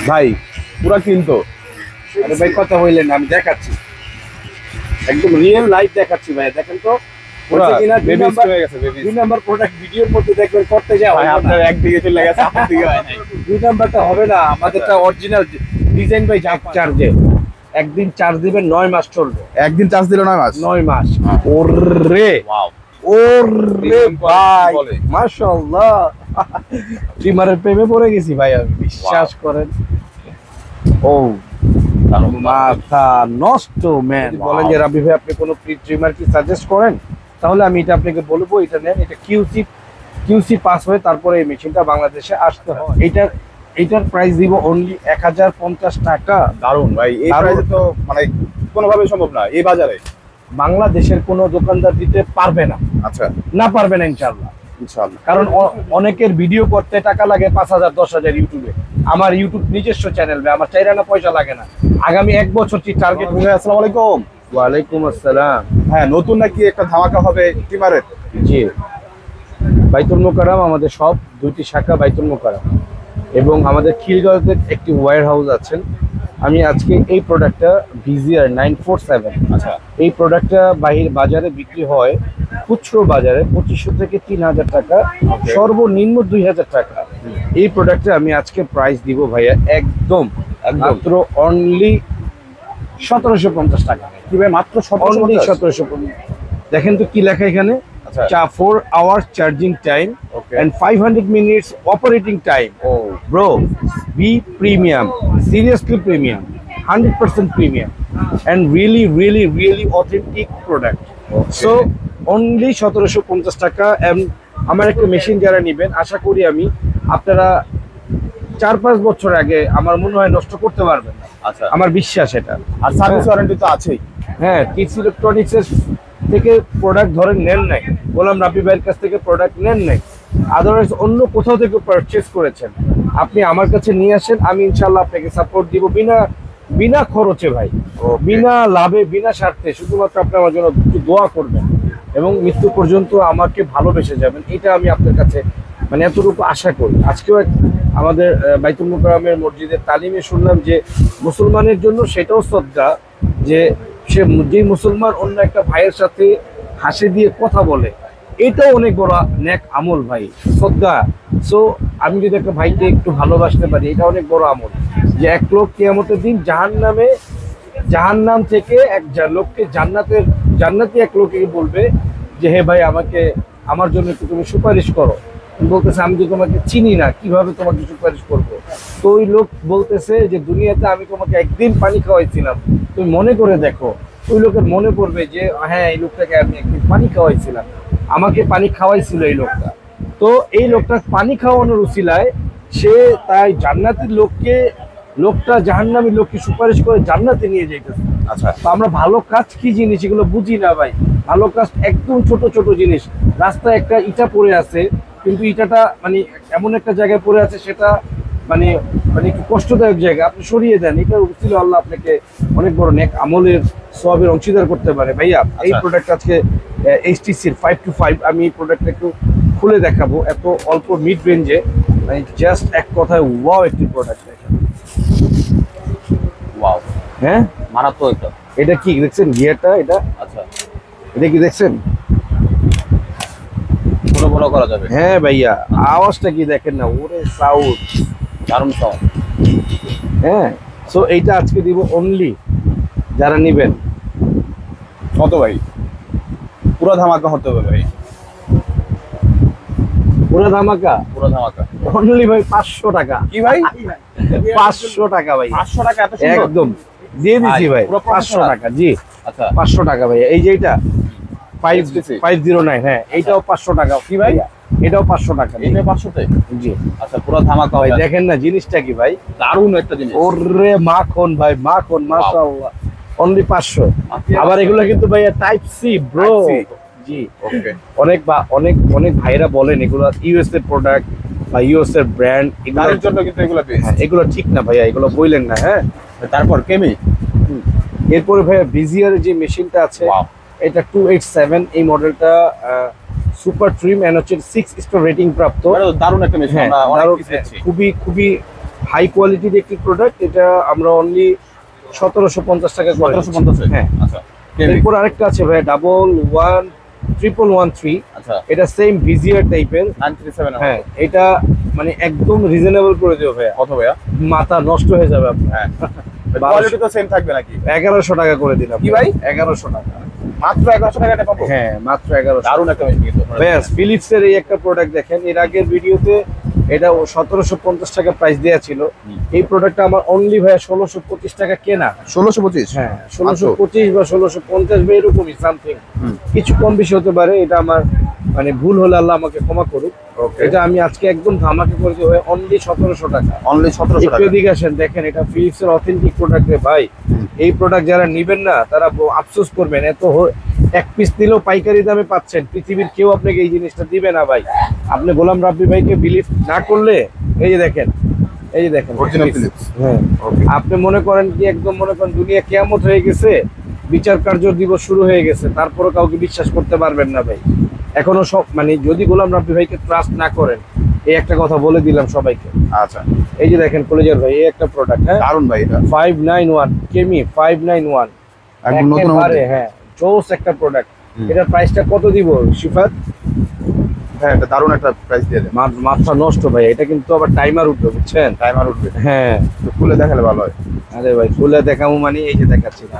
ভাই পুরা কিন্তু আরে ভাই কথা বললেন, আমি দেখাচ্ছি, একদম রিয়েল লাইভ দেখাচ্ছি ভাই। দেখেন তো পুরা কিনা বেবি হয়ে গেছে। বেবি 2 নাম্বার প্রোডাক্ট ভিডিওর মধ্যে দেখবেন, করতে যাও ভাই আপনার একদিকে চলে গেছে, আপনার দিকে হয় নাই। 2 নাম্বারটা হবে না, আমাদেরটা অরিজিনাল ডিজাইন বাই জাম্প চার্জে। একদিন চার্জ দিবেন 9 মাস চলবে। একদিন চার্জ দিল 9 মাস। 9 মাস। ওরে ওয়াও, ওরে ভাই বলে। মাশাআল্লাহ, ট্রিমারের প্রেমে পড়ে গেছি ভাই আমি, বিশ্বাস করেন। ও মাথা নষ্ট ম্যান। বলেন যে রাবি ভাই আপনি কোনো ট্রিমার কি সাজেস্ট করেন, তাহলে আমি এটা আপনাকে বলবো এটা নেন। এটা কিউসি পাস হয়ে তারপরে এই মেশিনটা বাংলাদেশে আসতে হয়। এইটার প্রাইস দিব অনলি 1050 টাকা। দারুন ভাই, এই প্রাইসে তো মানে কোনোভাবে সম্ভব না এই বাজারে। বাংলাদেশের কোনো দোকানদার দিতে পারবে না। আচ্ছা, না পারবে না ইনশাআল্লাহ। ইনশাআল্লাহ। কারণ অনেকের ভিডিও করতে টাকা লাগে 5000 10,000 ইউটিউবে। আমার ইউটিউব নিজস্ব চ্যানেল ভাই, আমার চাইরা না পয়সা লাগে না। আগামী 1 বছর কি টার্গেট। আসসালামু আলাইকুম। ওয়ালাইকুম আসসালাম। হ্যাঁ, নতুন নাকি একটা ধামাকা হবে টিমারের? জি, বাইতুল মোকাররম আমাদের সব 2টি শাখা বাইতুল মোকাররম, এবং আমাদের খিলগাঁওতে একটি ওয়্যার হাউস আছেন। আমি আজকে এই প্রোডাক্টটা ভিজিআর 947, আচ্ছা, এই প্রোডাক্টটা বাজারে বিক্রি হয় খুচরো বাজারে 2500 থেকে 3000 টাকা, সর্বনিম্ন 2000 টাকা। এই প্রোডাক্টে আমি আজকে প্রাইস দিব ভাইয়া একদম মাত্র অনলি 1750 টাকা। কি ভাই, মাত্র অনলি 1750। দেখেন তো কি লেখা এখানে, 4 hours charging time and 500 minutes operating time. Oh bro, be premium, seriously premium, 100% premium and really authentic product. So only 1750 টাকা। আমার একটা মেশিন যারা নেবেন, আশা করি আমি আপনারা 4-5 বছর আগে আমার মনে হয় নষ্ট করতে পারবেন না। আচ্ছা, আমার বিশ্বাস এটা। আর সার্ভিস ওয়ারেন্টি তো আছেই। হ্যাঁ, টিপস ইলেকট্রনিক্সের থেকে প্রোডাক্ট ধরেন নেন নাই, বললাম রাবি ভাইয়ের কাছ থেকে প্রোডাক্ট নেন নাই, আদারওয়াইজ অন্য কোথাও থেকে পারচেজ করেছেন, আপনি আমার কাছে নিয়ে আসেন, আমি ইনশাল্লাহ আপনাকে সাপোর্ট দিব বিনা খরচে ভাই, বিনা লাভে, বিনা স্বার্থে। শুধুমাত্র আপনি আমার জন্য একটু দোয়া করবেন এবং মৃত্যু পর্যন্ত আমাকে ভালোবেসে যাবেন, এটা আমি আপনার কাছে মানে এতটুকু আশা করি। আজকেও আমাদের বাইতুল মোকাররমের মসজিদের তালিমে শুনলাম যে মুসলমানের জন্য সেটাও শ্রদ্ধা যে যে মুসলমান অন্য একটা ভাইয়ের সাথে হাসি দিয়ে কথা বলে, এটাও অনেক বড় নেক আমল ভাই, শ্রদ্ধা। সো আমি যদি একটা ভাইকে একটু ভালোবাসতে পারি, এটা অনেক বড় আমল। যে এক লোক কিয়ামতের দিন জাহান্নাম থেকে এক লোককে জান্নাতি এক লোককে বলবে যে হে ভাই আমার জন্য একটু তুমি সুপারিশ করো। বলতেছে আমি তো তোমাকে চিনি না, কিভাবে তোমাকে সুপারিশ করবো? তো ওই লোক বলতেছে যে দুনিয়াতে আমি তোমাকে একদিন পানি খাওয়াইছিলাম, তুমি মনে করে দেখো। ওই লোকের মনে পড়বে যে হ্যাঁ, এই লোকটাকে আমি একদিন পানি খাওয়াইছিলাম, আমাকে পানি খাওয়াইছিল এই লোকটা। তো এই লোকটা পানি খাওয়ানোর উসিলায় সে তাই জান্নাতের লোকটা জাহান্নামী লোককে সুপারিশ করে জান্নাতে নিয়ে যাইতেছে। আচ্ছা, তো আমরা ভালো কাজ কি জিনিস এগুলো বুঝি না ভাই। ভালো কাজ একদম ছোট জিনিস। রাস্তায় একটা ইটা পড়ে আছে, কিন্তু ইটাটা মানে এমন একটা জায়গায় পড়ে আছে, সেটা মানে একটু কষ্টদায়ক জায়গা, আপনি সরিয়ে দেন, এটা ছিল আল্লাহ আপনাকে অনেক বড় নেক আমলের সওয়াবের অংশীদার করতে পারে। ভাইয়া এই প্রোডাক্ট আজকে HTC-র 525, আমি এই প্রোডাক্টটা একটু খুলে দেখাবো। এত অল্প মিড রেঞ্জে মানে জাস্ট এক কথায় ওয়াও একটি প্রোডাক্ট। দেখেন ওয়াও, হ্যাঁ মারাত্মক একটা। এটা কি দেখছেন গিয়ারটা? এটা আচ্ছা, এটা কি দেখছেন? বড় করা যাবে। হ্যাঁ ভাইয়া, আওয়াজটা কি দেখেন না, ওরে সাউন্ড, দারুণ সাউন্ড। হ্যাঁ। সো এইটা আজকে দিব অনলি যারা নেবেন। কত ভাই? পুরো ধামাকা হতে হবে ভাই, পুরো ধামাকা অনলি ভাই 500 টাকা। কি ভাই? 500 টাকা ভাই, 500 টাকা? এত সুন্দর একদম দিয়ে দিচ্ছি ভাই, 500 টাকা। জি আচ্ছা, 500 টাকা ভাইয়া। এই যে এটা 509, হ্যাঁ এইটাও 500 টাকা। কি ভাই? এটাও 500 টাকা। এটা 500 তে? জি আচ্ছা, পুরো ধামাকা ভাই। দেখেন না জিনিসটা কি ভাই, দারুণ একটা জিনিস। ওরে মাখন ভাই, মাখন, মাশাআল্লাহ। অনলি 500। আবার এগুলো কিন্তু ভাইয়া টাইপ সি ব্রো। জি ওকে। অনেক ভাইরা বলেন এগুলো ইউএস এর প্রোডাক্ট বা ইউএস এর ব্র্যান্ড, এগুলোর জন্য কিন্তু এগুলো বেস্ট। এগুলো ঠিক না ভাইয়া, এগুলো বললেন না। হ্যাঁ, তারপর কেমি। এরপরে ভাইয়া ভিজিআর যে মেশিনটা আছে, এটা 287, এই মডেলটা সুপার ট্রিম এন্ড হচ্ছে 6 স্টার রেটিং প্রাপ্ত। এটা তো দারুণ একটা মেশিন, হ্যাঁ, আমরা অনেক দারুণ, কিছু দেখছি। খুবই খুবই হাই কোয়ালিটির একটি প্রোডাক্ট। এটা আমরা অনলি 1750 টাকা করে দিচ্ছি। 1750 হ্যাঁ। আচ্ছা এরপর আরেকটা আছে ভাই 111313। আচ্ছা এটা সেম ভিজিআর টাইপের। 937 হ্যাঁ, এটা মানে একদম রিজনেবল করে দিও ভাইয়া, কত ভাইয়া? মাথা নষ্ট হয়ে যাবে আপনার। হ্যাঁ কোয়ালিটি তো সেম থাকবে নাকি? 1100 টাকা করে দিলাম। কি ভাই? 1100 টাকা। মাত্র 1100 টাকা এটা পাবো? হ্যাঁ, মাত্র 1100। দারুণ একটা মেশিন কিন্তু। ব্যাস, ফিলিপসের এই একটা প্রোডাক্ট দেখেন, এর আগের ভিডিওতে এটা 1750 টাকা প্রাইস দেওয়া ছিল। এই প্রোডাক্টটা আমার অনলি ভাইয়া 1625 টাকা কেনা। 1625? হ্যাঁ, 1625 বা 1650 বা এরকমই সামথিং, কিছু কম বেশি হতে পারে। এটা আমার মানে ভুল হলে আল্লাহ আমাকে ক্ষমা করুক। এটা আমি আজকে একদম ধামাকে করে দিই অনলি 1700 টাকা। অনলি 1700 একটু টাকা। এদিকে আসেন, দেখেন এটা ফিলিপসের অথেন্টিক প্রোডাক্ট রে ভাই। এই প্রোডাক্ট যারা নিবেন না তারা আফসোস করবেন, এক পিস নিলেও পাইকারি দামে পাচ্ছেন। পৃথিবীর কেউ আপনাকে এই জিনিসটা দিবে না ভাই। আপনি গোলাম রাব্বি ভাইকে বিলিভ না করলে এই যে দেখেন, এই যে দেখেন অরিজিনাল ফিলিপস। হ্যাঁ, আপনি মনে করেন কি একদম মনে করেন দুনিয়া কিয়ামত হয়ে গেছে, বিচার কার্য দিবস শুরু হয়ে গেছে, তারপরও কাউকে বিশ্বাস করতে পারবেন না ভাই। এখনো সব মানে যদি গোলাম রাব্বি ভাইকে ট্রাস্ট না করেন, এই একটা কথা বলে দিলাম সবাইকে। আচ্ছা এই যে দেখেন কলেজের ভাই, এই একটা প্রোডাক্ট, হ্যাঁ দারুণ ভাই এটা। 591 কেমি 591 একদম নতুন একেবারে, মডেল। হ্যাঁ জোস একটা প্রোডাক্ট। এটার প্রাইসটা কত দিব শিফাত? হ্যাঁ এটা দারুণ একটা প্রাইস দিয়ে দেন। মাথা নষ্ট ভাই, এটা কিন্তু আবার টাইমার উঠবে বুঝছেন। টাইমার উঠবে? হ্যাঁ, তো খুলে দেখালে ভালো হয়। আরে ভাই খুলে দেখাবো মানে এই যে দেখাচ্ছি না।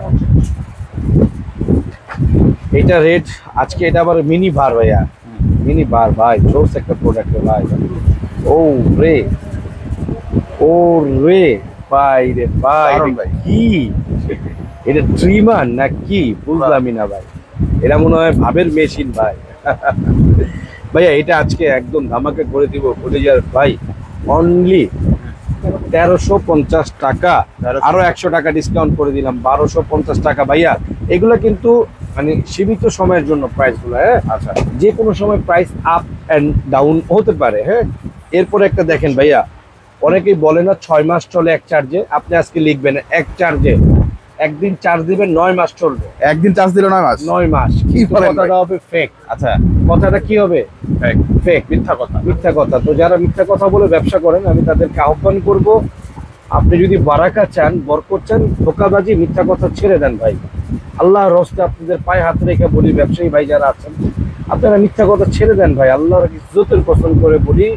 এটা রেট আজকে, এটা আবার মিনি ভার ভাইয়া, মিনি ভার ভাই, জোস একটা প্রোডাক্ট ভাই। ও রে, ও রে ভাই রে ভাই, দারুণ ভাই। কি এটা ট্রিমার না কি বুঝলামই না ভাই। এটা মনে হয় ভাবের মেশিন ভাই। ভাইয়া এটা আজকে একদম ধামাকে করে দিব কলেজার ভাই, অনলি 1350 টাকা। আরো 100 টাকা ডিসকাউন্ট করে দিলাম, 1250 টাকা ভাইয়া। এগুলা কিন্তু মানে সীমিত সময়ের জন্য প্রাইস গুলো, হ্যাঁ আচ্ছা যে কোনো সময় প্রাইস আপ এন্ড ডাউন হতে পারে। হ্যাঁ, এরপরে একটা দেখেন ভাইয়া, অনেকেই বলে না 6 মাস চলে এক চার্জে। আপনি আজকে লিখবেন এক চার্জে, একদিন চার্জ দিবেন 9 মাস চলবে। একদিন চার্জ দিল 9 মাস? 9 মাস কি বলেন ভাই? কথাটা হবে ফেক। আচ্ছা কথাটা কি হবে? ফেক, ফেক, মিথ্যা কথা। মিথ্যা কথা। তো যারা মিথ্যা কথা বলে ব্যবসা করেন, আমি তাদেরকে আহ্বান করব, আপনি যদি বারাকা চান, বরকত চান, ধোকাবাজি মিথ্যা কথা ছেড়ে দেন ভাই। আল্লাহর রাস্তে আপনাদের পায়ে হাত রেখে বলি, ব্যবসায়ী ভাই যারা আছেন, আপনারা মিথ্যা কথা ছেড়ে দেন ভাই। আল্লাহর ইজ্জতের কসম করে বলি,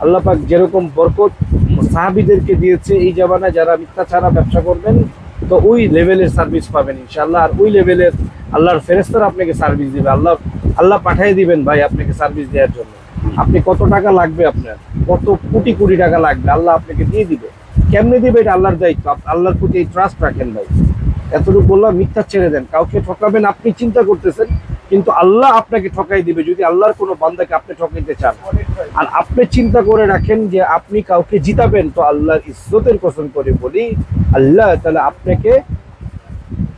আল্লাহ পাক যেরকম বরকত সাহাবীদেরকে দিয়েছে, এই জামানায় যারা মিথ্যা ছাড়া ব্যবসা করবেন তো ওই লেভেলের সার্ভিস পাবেন ইনশাআল্লাহ। আর ওই লেভেলের আল্লাহর ফেরেশতারা আপনাকে সার্ভিস দিবে। আল্লাহ পাঠিয়ে দিবেন ভাই আপনাকে সার্ভিস দেওয়ার জন্য। আপনি কত টাকা লাগবে, আপনার কত কোটি কোটি টাকা লাগবে, আল্লাহ আপনাকে দিয়ে দিবে। কেমনে দিবে এটা আল্লাহর দায়িত্ব। আল্লাহর প্রতি এই ট্রাস্ট রাখেন ভাই। এতটুকু বললাম, মিথ্যা ছেড়ে দেন। কাউকে ঠকাবেন আপনি চিন্তা করতেছেন, কিন্তু আল্লাহ আপনাকে ঠকাই দিবে যদি আল্লাহর কোনো বান্দাকে আপনি ঠকাইতে চান। আর আপনি চিন্তা করে রাখেন যে আপনি কাউকে জিতাবেন, তো আল্লাহর ইজ্জতের কসম করে বলি, আল্লাহ তাআলা আপনাকে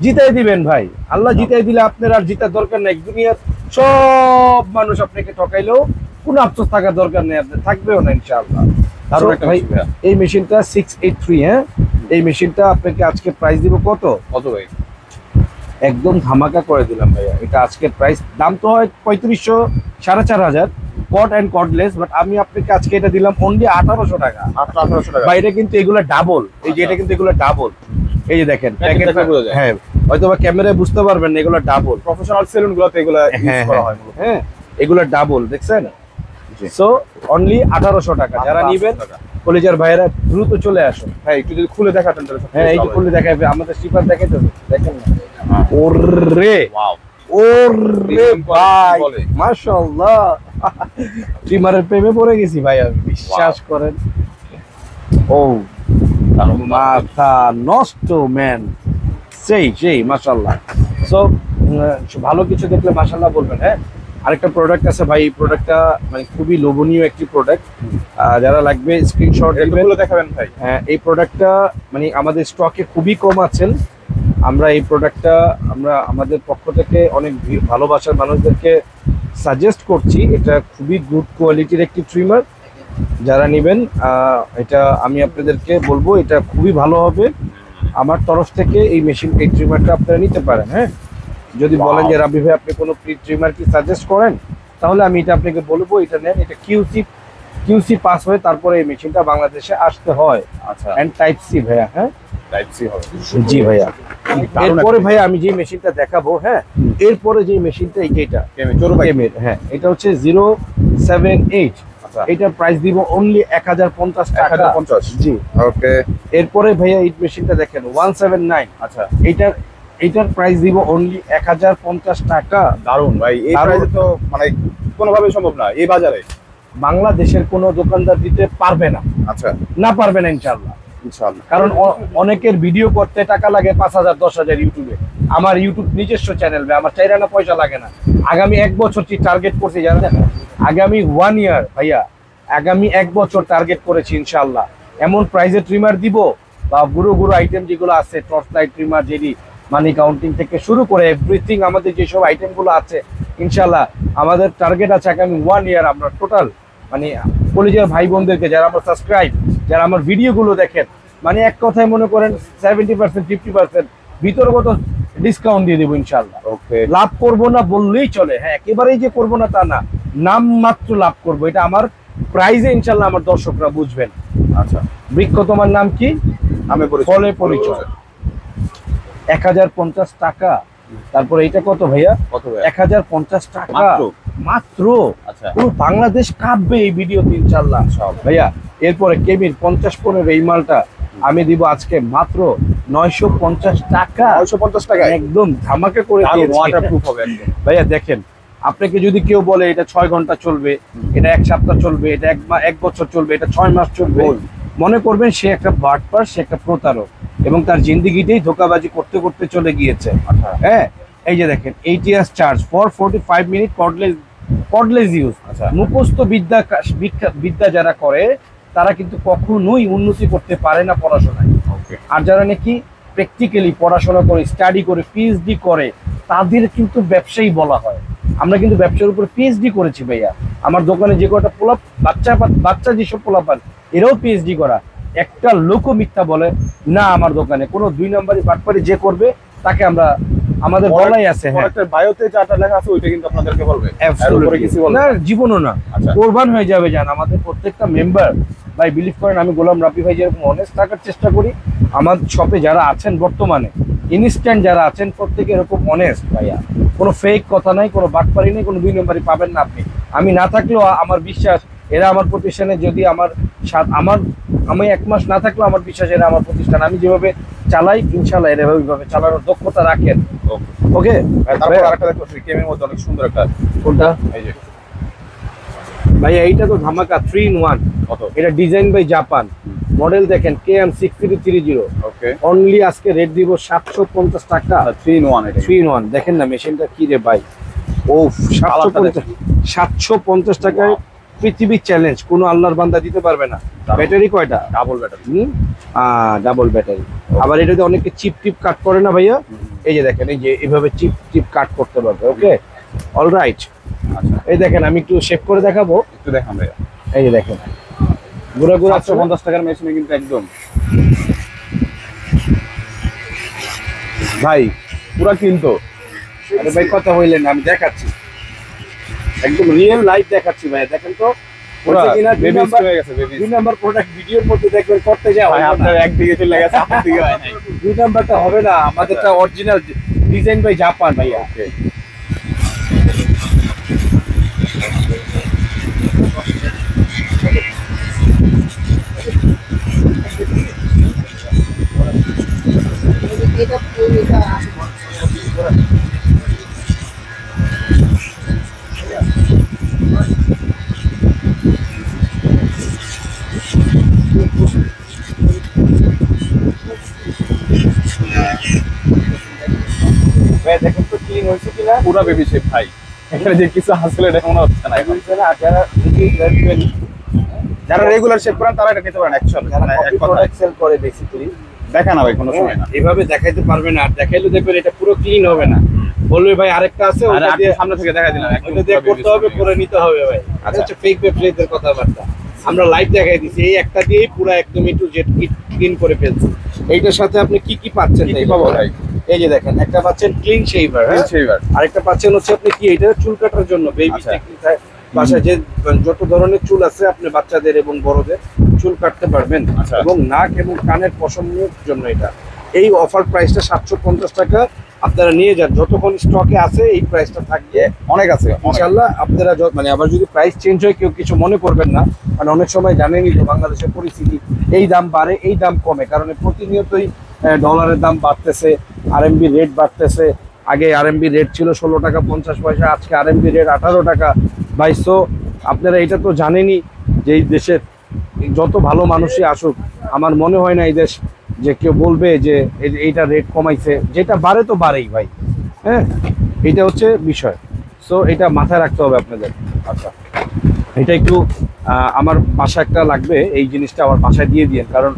জিতাই দিবেন ভাই। আল্লাহ জিতাই দিলে আপনার আর জিতার দরকার নেই। দুনিয়ার সব মানুষ আপনাকে ঠকাইলেও কোনো আফসোস থাকার দরকার নেই, আপনার থাকবেও না ইনশাআল্লাহ। দারুণ একটা ভাই, মেশিন ভাইয়া। এই মেশিনটা 683, হ্যাঁ এই মেশিনটা আপনাকে আজকে প্রাইস দিব কত? কত ভাই? একদম ধামাকা করে দিলাম ভাইয়া। এটা আজকের প্রাইস, দাম তো হয় 3500 4500 কট এন্ড কর্ডলেস, বাট আমি আপনাকে আজকে এটা দিলাম অনলি 1800 টাকা। মাত্র 1800 টাকা। বাইরে কিন্তু এগুলো ডাবল, এই যে এটা কিন্তু এগুলো ডাবল। এই যে দেখেন প্যাকেট প্যাকেটটা, বোঝা যায়। হ্যাঁ হয়তো বা ক্যামেরায় বুঝতে পারবেন না, এগুলো ডাবল। প্রফেশনাল সেলুন গুলোতে এগুলো ইউজ করা হয় মূলত। হ্যাঁ, এগুলো ডাবল, দেখছেন? জি। সো অনলি 1800 টাকা। যারা 1800 নিবেন টাকা। কলেজের ভাইয়েরা দ্রুত চলে আসুন। ভাই একটু যদি খুলে দেখাতেন তাহলে সবচেয়ে হ্যাঁ, এই যে ভালো হয়। খুলে দেখাবে, আমাদের স্টিপার দেখাইতেছে, দেখেন না। হ্যাঁ। ওরে ওয়াও, ওরে ভাই, বলে। মাশাআল্লাহ, ট্রিমারের প্রেমে পড়ে গেছি ভাই আমি, বিশ্বাস করেন। ও দারুণ, মাথা নষ্ট ম্যান, সেই মাশাআল্লাহ। সো ভালো কিছু দেখলে মাশাআল্লাহ বলবেন। হ্যাঁ, আরেকটা প্রোডাক্ট আছে ভাই, এই প্রোডাক্টটা মানে খুবই লোভনীয় একটি প্রোডাক্ট। যারা লাগবে স্ক্রিনশট একটু দিবেন। খুলে দেখাবেন ভাই। হ্যাঁ, এই প্রোডাক্টটা মানে আমাদের স্টকে খুবই কম আছেন। আমরা এই প্রোডাক্টটা আমরা আমাদের পক্ষ থেকে অনেক ভালোবাসার মানুষদেরকে সাজেস্ট করছি। এটা খুবই গুড কোয়ালিটির একটি ট্রিমার। যারা নেবেন এটা আমি আপনাদেরকে বলবো, এটা খুবই ভালো হবে। আমার তরফ থেকে এই এই ট্রিমারটা আপনারা নিতে পারেন। হ্যাঁ, যদি বলেন যে রাব্বি ভাই আপনি কোনো ট্রিমার কি সাজেস্ট করেন, তাহলে আমি এটা আপনাকে বলবো এটা নেন, এটা কিউসি পাস হয়ে তারপরে এই মেশিনটা বাংলাদেশে আসতে হয়। আচ্ছা, এন্ড টাইপ সি ভাইয়া। হ্যাঁ টাইপ সি হবে। জি ভাইয়া। দারুণ এরপরে একটা ভাইয়া আমি যে মেশিনটা দেখাবো, হ্যাঁ এরপরে যে মেশিনটা এইটা চোরু ভাই। হ্যাঁ এটা হচ্ছে 078। আচ্ছা, এটার প্রাইস দিব অনলি 1050 টাকা। 1050। জি। ওকে। এরপরে ভাইয়া এই মেশিনটা দেখেন 179। আচ্ছা, এটার প্রাইস দিব অনলি 1050 টাকা। দারুণ ভাই, এই দারুণ। প্রাইসে তো মানে কোনোভাবেই সম্ভব না এই বাজারে। বাংলাদেশের কোনো দোকানদার দিতে পারবে না, আচ্ছা, না পারবে না ইনশাআল্লাহ। ইনশাআল্লাহ। কারণ অনেকের ভিডিও করতে টাকা লাগে 5000 10,000 ইউটিউবে। আমার ইউটিউব নিজস্ব চ্যানেল ভাই, আমার চাইরা না পয়সা লাগে না। আগামী 1 বছর টার্গেট করছি জানেন, আগামী 1 ইয়ার ভাইয়া, আগামী 1 বছর টার্গেট করেছি ইনশাআল্লাহ। এমন প্রাইজে ট্রিমার দিব বা গুরু আইটেম যেগুলো আছে, টর্চ লাইট ট্রিমার, জেডি মানি কাউন্টিং থেকে শুরু করে এভরিথিং, আমাদের যেসব আইটেমগুলো আছে ইনশাআল্লাহ আমাদের টার্গেট আছে আগামী 1 ইয়ার আমরা টোটাল মানে কলিজার ভাই বোনদেরকে যারা আমার সাবস্ক্রাইব, যারা আমার ভিডিওগুলো দেখেন, মানে এক কথায় মনে করেন 70% 50% ভিতরগত ডিসকাউন্ট দিয়ে দেবো ইনশাআল্লাহ। ওকে। লাভ করব না বললেই চলে, হ্যাঁ একেবারেই যে করব না তা না, নাম মাত্র লাভ করব, এটা আমার প্রাইজে ইনশাআল্লাহ আমার দর্শকরা বুঝবেন। আচ্ছা, বৃক্ষ তোমার নাম কি? আমি ফলে পরিচয়। 1050 টাকা। তারপরে এটা কত ভাইয়া? কত ভাই? 1050 টাকা মাত্র? মাত্র। আচ্ছা, পুরো বাংলাদেশ কাঁপবে এই ভিডিওতে ইনশাআল্লাহ ভাইয়া। এরপরে কেবিন 50-15 এই মালটা আমি দিব আজকে মাত্র 950 টাকা। 950 টাকায় একদম ধামাকা করে দিয়েছি। ওয়াটারপ্রুফ হবে একদম। ভাইয়া দেখেন, আপনাকে যদি কেউ বলে এটা 6 ঘন্টা চলবে, এটা 1 সপ্তাহ চলবে, এটা 1 বছর চলবে, এটা 6 মাস চলবে, মনে করবেন সে একটা বাটপার, সে একটা প্রতারক এবং তার জিন্দেগিতেই ধোঁকাবাজি করতে করতে চলে গিয়েছে। আচ্ছা, হ্যাঁ এই যে দেখেন 80 years charge for 45 minute cordless use. আচ্ছা, মুখস্থ বিদ্যা যারা করে তারা কিন্তু কখনোই উন্নতি করতে পারে না পড়াশোনায়। ওকে। আর যারা নাকি প্র্যাকটিক্যালি পড়াশোনা করে, স্টাডি করে, পিএইচডি করে, তাদের কিন্তু ব্যবসায়ী বলা হয়। আমরা কিন্তু ব্যবসার উপর পিএইচডি করেছি ভাইয়া। আমার দোকানে যে কটা বাচ্চা যেসব পোলাপান, এরাও পিএইচডি করা। একটা লোকও মিথ্যা বলে না আমার দোকানে। কোনো 2 নম্বরই বাটপারি যে করবে তাকে আমরা, আমাদের বলাই আছে। হ্যাঁ, একটা বায়োতে যাটা লেখা আছে ওইটা কিন্তু আপনাদেরকে বলবে। এর উপরে Absolutely। কিছু বলবে না, জীবনও না। আচ্ছা। কোরবান হয়ে যাবে জান আমাদের প্রত্যেকটা মেম্বার ভাই। বিলিভ করেন আমি গোলাম রাব্বি ভাই যেরকম অনেস্ট থাকার চেষ্টা করি, আমার শপে যারা আছেন বর্তমানে ইনস্ট্যান্ট যারা আছেন প্রত্যেকে এরকম অনেস্ট ভাইয়া। কোনো ফেক কথা নাই, কোনো বাটপারি নেই, কোনো 2 নম্বরই পাবেন না আপনি। আমি না থাকলেও আমার বিশ্বাস এরা আমার প্রতিষ্ঠানে, যদি আমি 1 মাস না থাকলেও আমার বিশ্বাস এরা আমার প্রতিষ্ঠান, আমি যেভাবে চালাই ইনশাআল্লাহ এরা ওইভাবে চালানোর দক্ষতা রাখেন। ওকে। তারপর আরেকটা দেখো কেমের মধ্যে অনেক সুন্দর একটা, কোনটা এই যে ভাইয়া? এইটা তো ধামাকা 3 in 1। কত? এটা ডিজাইন বাই জাপান, মডেল দেখেন KM6330। ওকে। অনলি আজকে রেট দিব 750 টাকা। 3 in 1 এটা। 3 in 1 দেখেন না মেশিনটা কি রে ভাই। ও 750 টাকায় পৃথিবীর চ্যালেঞ্জ, কোনো আল্লাহর বান্দা দিতে পারবে না। ব্যাটারি কয়টা? Double battery. Double battery. আবার এটাতে অনেকে চিপ টিপ কাট করে না ভাইয়া, এই যে দেখেন এই যে এইভাবে চিপ টিপ কাট করতে পারবে। ওকে, অলরাইট। আচ্ছা, এই দেখেন আমি একটু শেপ করে দেখাবো। একটু দেখান ভাইয়া। এই যে দেখেন গুড়া 750 টাকার মেশিনে কিন্তু একদম ভাই পুরা কিন্তু। আরে ভাই কথা হইলেন না, আমি দেখাচ্ছি একদম রিয়েল লাইভ দেখাচ্ছি ভাই। দেখেন তো পুরা হচ্ছে কিনা। বেবি হয়ে গেছে বেবি। 2 নাম্বার প্রোডাক্ট ভিডিওর মধ্যে দেখবেন করতে যাও ভাই আপনার একদিকে চলে গেছে, আপনার দিকে হয় নাই। 2 নাম্বারটা হবে না, আমাদেরটা অরিজিনাল ডিজাইন বাই জাপান ভাইয়া। ওকে। ভাই দেখেন তো ক্লিন হয়েছে কিনা। পুরা বেবি শেপ ভাই, এখানে যে কিছু আসলে এটা মনে হচ্ছে না এখন। আর যারা যারা রেগুলার শেপ করেন তারা এটা নিতে পারেন অ্যাকচুয়ালি। মানে এক কথা প্রোডাক্ট সেল করে বেসিক্যালি দেখা না ভাই কোনো সময় না। এভাবে দেখাইতে পারবে না, আর দেখাইলে দেখবেন এটা পুরো ক্লিন হবে না। বলবে ভাই আরেকটা আছে, আর ওটা আপনি দিয়ে সামনে থেকে দেখা দিলাম একদম ওটা দিয়ে পুরা baby করতে হবে, shape। করে নিতে হবে ভাই। এটা আচ্ছা। হচ্ছে ফেক ওয়েবসাইটের কথাবার্তা। আমরা লাইভ দেখাই দিছি, এই একটা দিয়েই পুরো একদম একটু জেড ক্লিন করে ফেলছি। এইটার সাথে আপনি কি কি পাচ্ছেন কি তাই কি পাবো ভাই? এই যে দেখেন একটা পাচ্ছেন ক্লিন শেভার, সেইবার আরেকটা পাচ্ছেন হচ্ছে আপনি কি এটা চুল কাটার জন্য বেবি আচ্ছা। টেকনিক বাসায় যে যত ধরনের চুল আছে আপনি বাচ্চাদের এবং বড়দের চুল কাটতে পারবেন আচ্ছা। এবং নাক এবং কানের পশমের জন্য এটা। এই অফার প্রাইসটা 750 টাকা, আপনারা নিয়ে যান যতক্ষণ স্টকে আছে এই প্রাইসটা থাকবে। অনেক আছে অনেক। ইনশাল্লাহ আপনারা মানে আবার যদি প্রাইস চেঞ্জ হয় কেউ কিছু মনে করবেন না, কারণ অনেক সময় জানেনই তো বাংলাদেশের পরিস্থিতি, এই দাম বাড়ে এই দাম কমে, কারণ প্রতিনিয়তই ডলারের দাম বাড়তেছে, আরএমবি রেট বাড়তেছে। আগে আরএমবি রেট ছিল 16 টাকা 50 পয়সা, আজকে আরএমবি রেট 18 টাকা। ভাই সো আপনারা এটা তো জানেনই যে এই দেশের যত ভালো মানুষই আসুক, আমার মনে হয় না এই দেশ যে কেউ বলবে যে এইটা রেট কমাইছে, যেটা বাড়ে তো বাড়েই ভাই। হ্যাঁ, এটা হচ্ছে বিষয়। সো এটা মাথায় রাখতে হবে আপনাদের। আচ্ছা এটা একটু আমার বাসা একটা লাগবে, এই জিনিসটা আমার বাসায় দিয়ে দিন, কারণ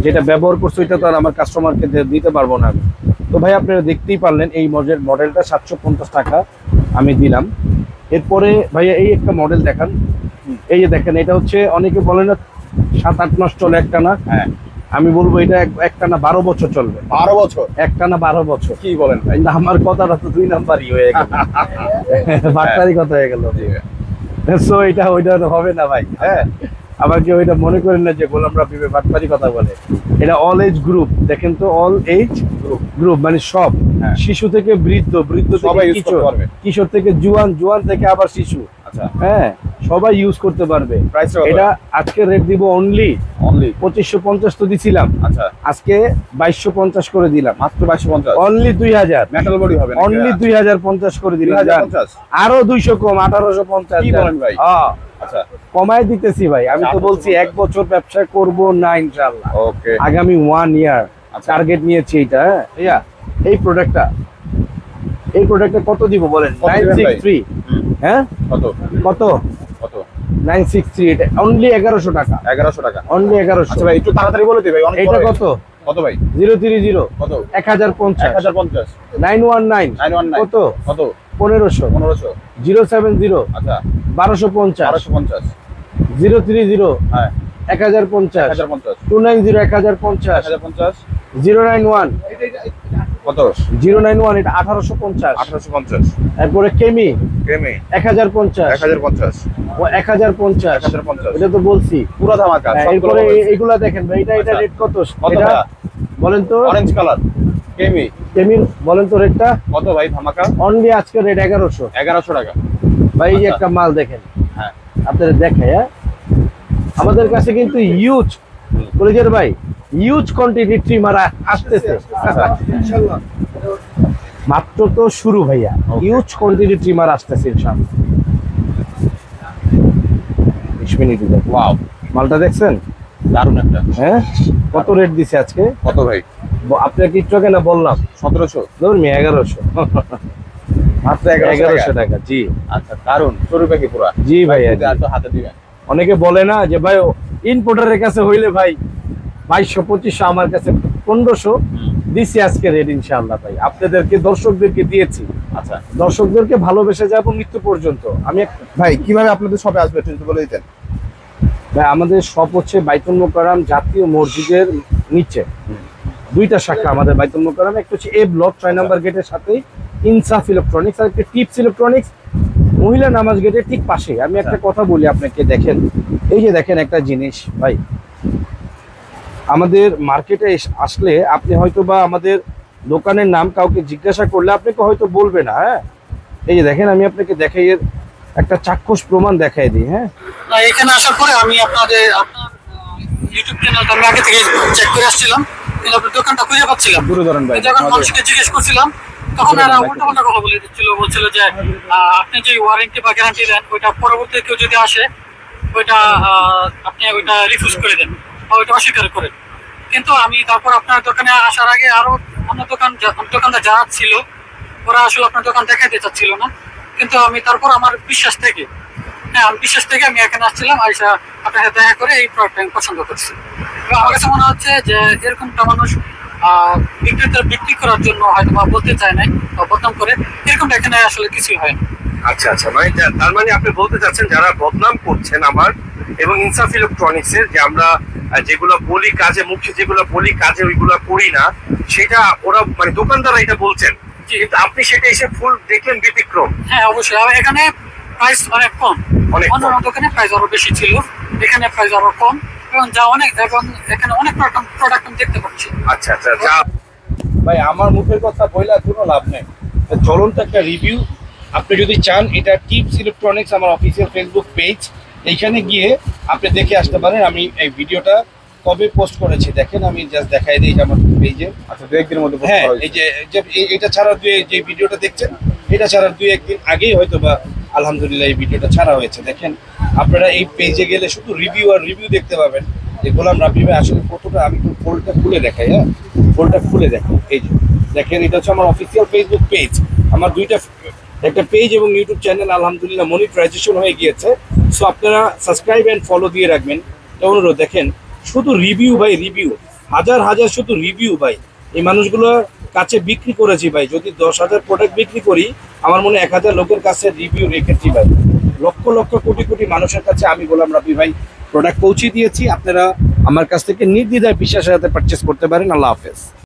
যেটা ব্যবহার করছো এটা তো আর আমার কাস্টমারকে দিতে পারবো না আমি। তো ভাই আপনারা দেখতেই পারলেন এই মডেলটা 750 টাকা আমি দিলাম। এরপরে ভাইয়া এই একটা মডেল দেখান। এই যে দেখেন, এটা হচ্ছে অনেকে বলে না 7-8 মাস চলে একটানা, হ্যাঁ আমি বলবো এটা একটানা 12 বছর চলবে। 12 বছর? একটানা 12 বছর? কি বলেন ভাই? কিন্তু আমার কথাটা তো 2 নাম্বারই হয়ে গেল, বাট্টারি কথা হয়ে গেল। সো এটা ওইটা হবে না ভাই। হ্যাঁ, আবার কেউ এটা মনে করেন না যে গোলাম রাব্বি বাটপারি কথা বলে। এটা অল এজ গ্রুপ, দেখেন তো অল এজ গ্রুপ মানে সব, হ্যাঁ। শিশু থেকে বৃদ্ধ, বৃদ্ধ সবাই থেকে use করতে কিশোর, পারবে। কিশোর থেকে জুয়ান, জুয়ান থেকে আবার শিশু। আচ্ছা হ্যাঁ, সবাই ইউজ করতে পারবে। প্রাইস এটা আজকে রেট দিব অনলি অনলি 2550 তো দিছিলাম, আচ্ছা আজকে 2250 করে দিলাম। মাত্র 2250? অনলি 2000, মেটাল বডি হবে নাকি? অনলি 2050 করে দিলাম। 2050? আরো 200 কম, 1850। কি বলেন ভাই? হ্যাঁ, আচ্ছা কমায় দিতেছি ভাই। আমি তো বলছি 1 বছর ব্যবসা করব না ইনশাআল্লাহ, ওকে আগামী 1 ইয়ার আচ্ছা। টার্গেট নিয়েছি এটা। হ্যাঁ ভাইয়া, এই প্রোডাক্টটা কত দিব বলেন? কত দিবেন ভাই? 963। হ্যাঁ, কত কত? কত? 963। এটা অনলি 1100 টাকা, 1100 টাকা? অনলি 1100। আচ্ছা ভাই একটু তাড়াতাড়ি বলে দিই ভাই, অনেক এটা বড়। কত? কত ভাই? 030 কত? 1050 1050? 919 919? কত? কত? 1500 1500? 070 আচ্ছা 1250 1250? 030 হ্যাঁ 1050 1050? 290 1050 1050? 091 কত? 091 এটা 1850। 1850? এরপরে কেমি কেমি 1050 1050? ও 1050 1050? এটা তো বলছি। পুরো ধামাকা হ্যাঁ, সবগুলো এরপরে বলছি। এইগুলা দেখেন ভাই, এটা রেট কত? কত এটা ভাইয়া? বলেন তো, অরেঞ্জ কালার কেমি কেমির বলেন তো রেটটা। কত ভাই ধামাকা? অনলি আজকে রেট 1100 1100 টাকা? ভাই। এই যে আচ্ছা। একটা মাল দেখেন, হ্যাঁ আপনাদের দেখায়। হ্যাঁ, আমাদের কাছে কিন্তু ইউজ কলেজের ভাই, ইউজ কোয়ান্টিটি ট্রিমার আসতেছে। মাত্র তো শুরু ভাইয়া, ইউজ কোয়ান্টিটি ট্রিমার আসতেছে ইনশাআল্লাহ। 20 মিনিট। ওয়াও মালটা দেখছেন? দারুণ একটা। হ্যাঁ, কত রেট দিছে আজকে? কত ভাই? আপনাকে একটু আগে না বললাম 1700? ধরুন 1100। মাত্র 1100 টাকা। জি আচ্ছা দারুণ, চুরি পাখি পুরা। জি ভাইয়া, আর তো হাতে দিবেন। অনেকে বলে না যে ভাই ইম্পোর্টারের কাছে হইলে ভাই 2200 2500, আমার কাছে 1500 দিছি আজকে রেট ইনশাআল্লাহ। ভাই আপনাদেরকে দর্শকদেরকে দিয়েছি, আচ্ছা দর্শকদেরকে ভালোবেসে যাবো মৃত্যু পর্যন্ত। আমি ভাই কিভাবে আপনাদের শপে আসবে একটু যদি বলে দিতেন? ভাই আমাদের শপ হচ্ছে বাইতুল মোকাররম জাতীয় মসজিদের নিচে, 2টা শাখা আমাদের বাইতুল মোকাররম। একটা হচ্ছে এ ব্লক 6 নম্বর গেটের সাথেই ইনসাফ ইলেকট্রনিক্স, আর একটা টিপস ইলেকট্রনিক্স মহিলা নামাজ গেটের ঠিক পাশে। আমি একটা কথা বলি আপনাকে, দেখেন এই যে দেখেন একটা জিনিস ভাই, আমাদের মার্কেটে আসলে আপনি হয়তো বা আমাদের দোকানের নাম কাউকে জিজ্ঞাসা করলে আপনাকে হয়তো বলবে না। হ্যাঁ, এই যে দেখেন আমি আপনাকে দেখাই, এর একটা চাক্ষুষ প্রমাণ দেখাই দিই। হ্যাঁ, এখানে আসার পরে আমি আপনার ইউটিউব চ্যানেলটা আমি আগে থেকে চেক করে আসছিলাম, কিন্তু আপনার দোকানটা খুঁজে পাচ্ছিলাম। দূরে ধরেন ভাই। যখন মানুষকে জিজ্ঞেস করছিলাম তখন এরা উল্টো পাল্টা কথা বলে বলছিল যে আপনি যে ওয়ারেন্টি বা গ্যারান্টি দেন ওইটা পরবর্তী কেউ যদি আসে ওইটা আপনি ওইটা রিফিউজ করে দেন বা ওইটা অস্বীকার করেন। কিন্তু আমি তারপর আপনার দোকানে আসার আগে আরো অন্য দোকানদার যারা ছিল ওরা আসলে আপনার দোকান দেখাইতে চাচ্ছিল না, কিন্তু আমি তারপর আমার বিশ্বাস থেকে আমি এখানে আসছিলাম, আইসা আপনার সাথে দেখা করে এই প্রোডাক্টটা আমি পছন্দ করছি। এবং আমার কাছে মনে হচ্ছে যে এরকমটা মানুষ বিক্রেতার বিক্রি করার জন্য হয়তো বা বলতে চায় নাই বা বদনাম করে, এরকমটা এখানে আসলে কিছুই হয় না। আচ্ছা আচ্ছা, মানে তার মানে আপনি বলতে চাচ্ছেন যারা বদনাম করছেন আমার এবং ইনসাফ ইলেকট্রনিক্সের যে আমরা যেগুলো বলি কাজে, মুখে যেগুলো বলি কাজে ওইগুলো করি না, সেটা ওরা মানে দোকানদাররা এটা বলছেন, কিন্তু আপনি সেটা এসে ফুল দেখলেন ব্যতিক্রম। হ্যাঁ অবশ্যই, আর এখানে প্রাইস অনেক কম, অনেক কম। অন্যান্য দোকানে প্রাইস আরো বেশি ছিল, এখানে প্রাইস আরো কম, এবং এখানে অনেক রকম প্রোডাক্ট আমি দেখতে পাচ্ছি। আচ্ছা আচ্ছা, যা ভাই আমার মুখের কথা বইলা কোনো লাভ নেই, চলন্ত একটা রিভিউ আপনি যদি চান, এটা টিপস ইলেকট্রনিক্স আমার অফিসিয়াল ফেসবুক পেজ, এইখানে গিয়ে আপনি দেখে আসতে পারেন। আমি এই ভিডিওটা কবে পোস্ট করেছি দেখেন, আমি জাস্ট দেখাই দিই আমার পেজে। আচ্ছা, 2-1 দিনের মধ্যে post হ্যাঁ, করা হয়েছে। এই যে এটা ছাড়া যে ভিডিওটা দেখছেন, এটা ছাড়া 2-1 দিন আগেই হয়তো বা আলহামদুলিল্লাহ এই ভিডিওটা ছাড়া হয়েছে। দেখেন আপনারা এই পেজে গেলে শুধু রিভিউ আর রিভিউ দেখতে পাবেন যে গোলাম রাব্বি ভাই আসলে কতটা। আমি একটু ফোল্ডটা খুলে দেখাই, হ্যাঁ ফোল্ডটা খুলে দেখেন, এই যে দেখেন এটা হচ্ছে আমার অফিসিয়াল ফেসবুক পেজ। আমার একটা পেজ এবং ইউটিউব চ্যানেল আলহামদুলিল্লাহ মনিটাইজেশন হয়ে গিয়েছে। সো আপনারা সাবস্ক্রাইব অ্যান্ড ফলো দিয়ে রাখবেন, অনুরোধ। দেখেন শুধু রিভিউ ভাই, রিভিউ হাজার হাজার শুধু রিভিউ ভাই। এই মানুষগুলোর কাছে বিক্রি করেছি ভাই, যদি 10,000 প্রোডাক্ট বিক্রি করি, আমার মনে হয় 1,000 লোকের কাছে রিভিউ রেখেছি ভাই। লক্ষ লক্ষ কোটি কোটি মানুষের কাছে আমি গোলাম রাব্বি ভাই প্রোডাক্ট পৌঁছে দিয়েছি। আপনারা আমার কাছ থেকে নির্দ্বিধায় বিশ্বাসের সাথে পারচেস করতে পারেন। আল্লাহ হাফেজ।